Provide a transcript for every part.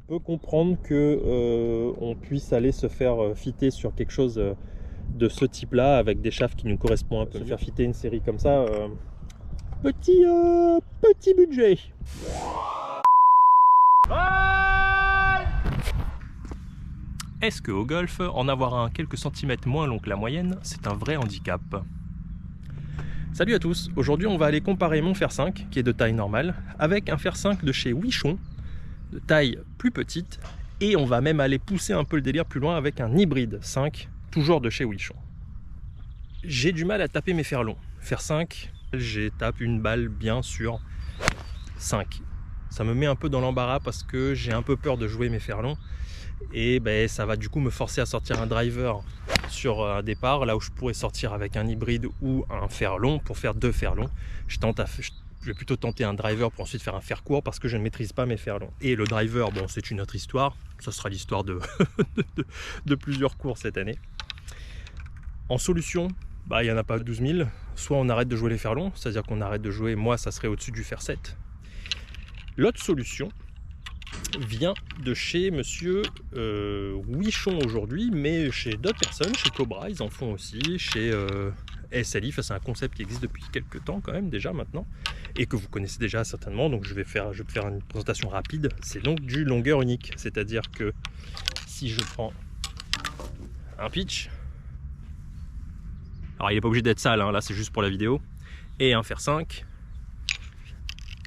peux comprendre que on puisse aller se faire fitter sur quelque chose de ce type là avec des shafts qui nous correspondent un peu. Se faire fitter une série comme ça, petit budget. Est-ce qu'au golf, en avoir un quelques centimètres moins long que la moyenne, c'est un vrai handicap? Salut à tous, aujourd'hui on va aller comparer mon fer 5, qui est de taille normale, avec un fer 5 de chez Wichon, de taille plus petite, et on va même aller pousser un peu le délire plus loin avec un hybride 5, toujours de chez Wichon. J'ai du mal à taper mes fers longs. Fer 5, j'ai tape une balle bien sur 5. Ça me met un peu dans l'embarras parce que j'ai un peu peur de jouer mes fers longs. Et ben, ça va du coup me forcer à sortir un driver sur un départ, là où je pourrais sortir avec un hybride ou un fer long pour faire deux fers longs. Je vais plutôt tenter un driver pour ensuite faire un fer court parce que je ne maîtrise pas mes fers longs. Et le driver, bon, c'est une autre histoire. Ça sera l'histoire de plusieurs cours cette année. En solution, bah, il n'y en a pas 12 000. Soit on arrête de jouer les fers longs, c'est-à-dire qu'on arrête de jouer, moi ça serait au-dessus du fer 7. L'autre solution vient de chez monsieur Wichon aujourd'hui, mais chez d'autres personnes, chez Cobra, ils en font aussi, chez SLI, c'est un concept qui existe depuis quelques temps quand même déjà maintenant, et que vous connaissez déjà certainement, donc je vais faire une présentation rapide. C'est donc du longueur unique, c'est-à-dire que si je prends un pitch, alors il n'est pas obligé d'être sale, hein, là c'est juste pour la vidéo, et un fer 5,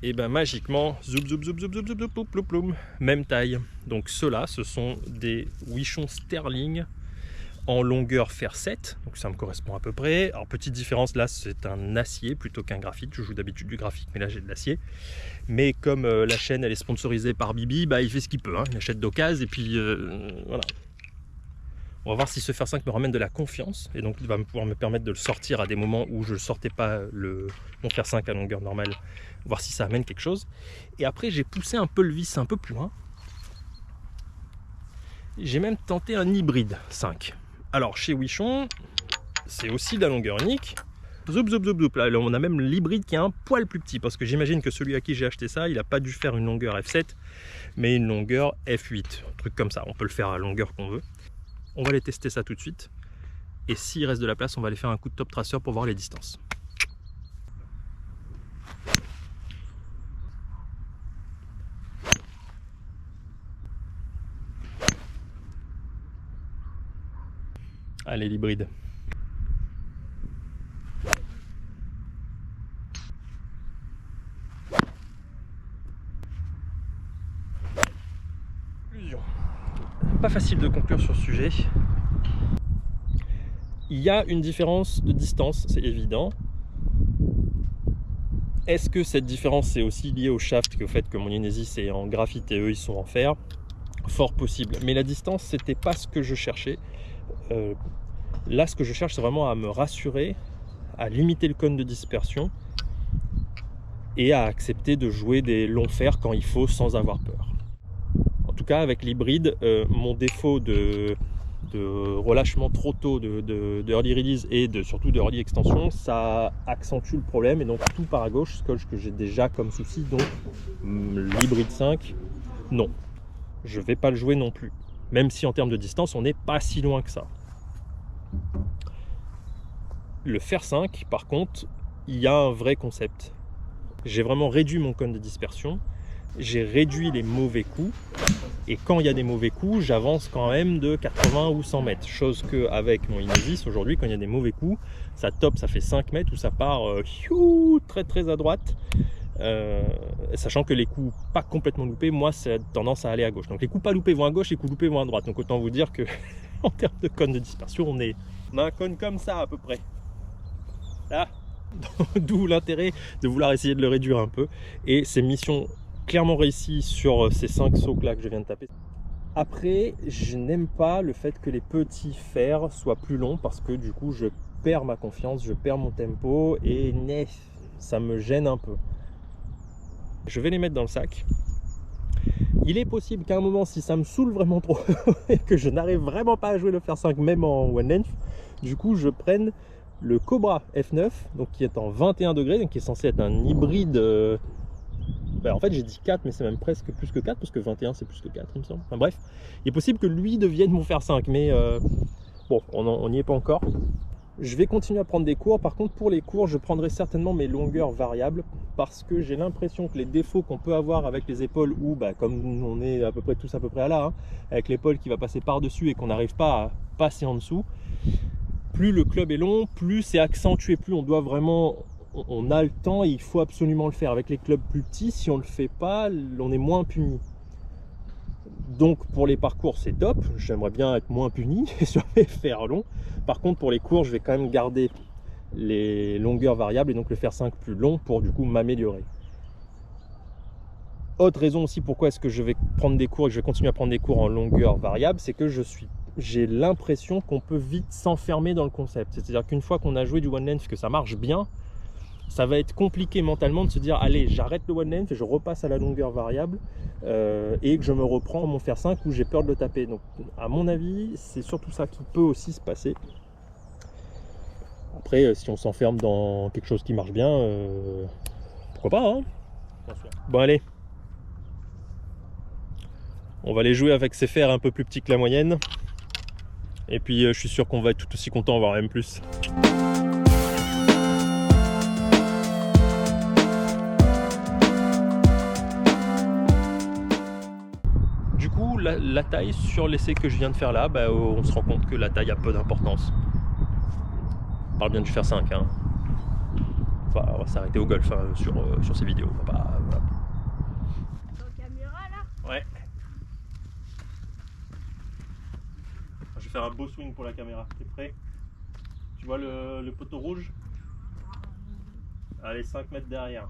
et ben magiquement, zoup zoup zoup zoup zoup zoup zoup zoup zoup, même taille. Donc ceux-là, ce sont des Wichon Sterling en longueur fer 7, donc ça me correspond à peu près. Alors petite différence, là c'est un acier plutôt qu'un graphite. Je joue d'habitude du graphite, mais là j'ai de l'acier. Mais comme la chaîne elle est sponsorisée par Bibi, bah il fait ce qu'il peut, hein. Il achète d'occasion et puis voilà. On va voir si ce fer 5 me ramène de la confiance et donc il va pouvoir me permettre de le sortir à des moments où je ne sortais pas mon fer 5 à longueur normale, voir si ça amène quelque chose. Et après j'ai poussé un peu le vis un peu plus loin. J'ai même tenté un hybride 5. Alors chez Wichon, c'est aussi de la longueur unique. Zoup zoup zoup zoup. Là on a même l'hybride qui est un poil plus petit parce que j'imagine que celui à qui j'ai acheté ça, il n'a pas dû faire une longueur F7 mais une longueur F8, un truc comme ça. On peut le faire à la longueur qu'on veut. On va aller tester ça tout de suite. Et s'il reste de la place, on va aller faire un coup de top tracer pour voir les distances. Allez, l'hybride. Pas facile de conclure sur ce sujet. Il y a une différence de distance, c'est évident. Est-ce que cette différence est aussi liée au shaft qu'au fait que mon Inesis est en graphite et eux ils sont en fer? Fort possible. Mais la distance, c'était pas ce que je cherchais. Là, ce que je cherche, c'est vraiment à me rassurer, à limiter le cône de dispersion et à accepter de jouer des longs fers quand il faut sans avoir peur. En tout cas, avec l'hybride, mon défaut de relâchement trop tôt de early release et surtout de early extension, ça accentue le problème et donc tout part à gauche, ce que j'ai déjà comme souci. Donc l'hybride 5, non, je vais pas le jouer non plus, même si en termes de distance, on n'est pas si loin que ça. Le fer 5, par contre, il y a un vrai concept. J'ai vraiment réduit mon cône de dispersion. J'ai réduit les mauvais coups et quand il y a des mauvais coups, j'avance quand même de 80 ou 100 mètres. Chose qu'avec mon Inesis, aujourd'hui, quand il y a des mauvais coups, ça top, ça fait 5 mètres ou ça part très très à droite. Sachant que les coups pas complètement loupés, moi, c'est tendance à aller à gauche. Donc les coups pas loupés vont à gauche, les coups loupés vont à droite. Donc autant vous dire que en termes de cône de dispersion, on a un cône comme ça à peu près. Là, d'où l'intérêt de vouloir essayer de le réduire un peu. Et ces missions clairement réussi sur ces 5 sauts là que je viens de taper. Après, je n'aime pas le fait que les petits fers soient plus longs parce que du coup je perds ma confiance, je perds mon tempo et ça me gêne un peu. Je vais les mettre dans le sac. Il est possible qu'à un moment, si ça me saoule vraiment trop et que je n'arrive vraiment pas à jouer le fer 5 même en one length, du coup je prenne le Cobra F9, donc qui est en 21 degrés, donc qui est censé être un hybride en fait j'ai dit 4 mais c'est même presque plus que 4 parce que 21 c'est plus que 4 il me semble. Enfin bref, il est possible que lui devienne mon fer 5 mais bon, on n'y est pas encore. Je vais continuer à prendre des cours. Par contre, pour les cours, je prendrai certainement mes longueurs variables parce que j'ai l'impression que les défauts qu'on peut avoir avec les épaules ou comme on est à peu près tous à peu près à là, hein, avec l'épaule qui va passer par-dessus et qu'on n'arrive pas à passer en dessous, plus le club est long, plus c'est accentué, plus on doit vraiment, on a le temps et il faut absolument le faire. Avec les clubs plus petits, si on ne le fait pas, on est moins puni. Donc pour les parcours c'est top, j'aimerais bien être moins puni sur mes fers longs. Par contre pour les cours je vais quand même garder les longueurs variables et donc le fer 5 plus long pour du coup m'améliorer. Autre raison aussi pourquoi est-ce que je vais prendre des cours et que je vais continuer à prendre des cours en longueur variable, c'est que j'ai l'impression qu'on peut vite s'enfermer dans le concept. C'est-à-dire qu'une fois qu'on a joué du one length, que ça marche bien, ça va être compliqué mentalement de se dire allez j'arrête le one length et je repasse à la longueur variable et que je me reprends mon fer 5 où j'ai peur de le taper. Donc à mon avis c'est surtout ça qui peut aussi se passer. Après si on s'enferme dans quelque chose qui marche bien, pourquoi pas hein. Bon allez, on va aller jouer avec ces fers un peu plus petits que la moyenne et puis je suis sûr qu'on va être tout aussi content, voire même plus. La taille sur l'essai que je viens de faire là, on se rend compte que la taille a peu d'importance. On parle bien du fer 5 hein. Enfin, on va s'arrêter au golf hein, sur ces vidéos. Voilà. Ton caméra là? Ouais. Je vais faire un beau swing pour la caméra. T'es prêt? Tu vois le poteau rouge? Allez, 5 mètres derrière.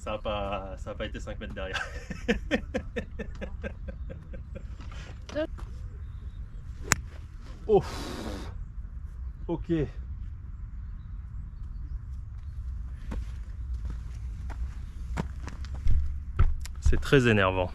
Ça a pas été 5 mètres derrière. Oh. Ok. C'est très énervant.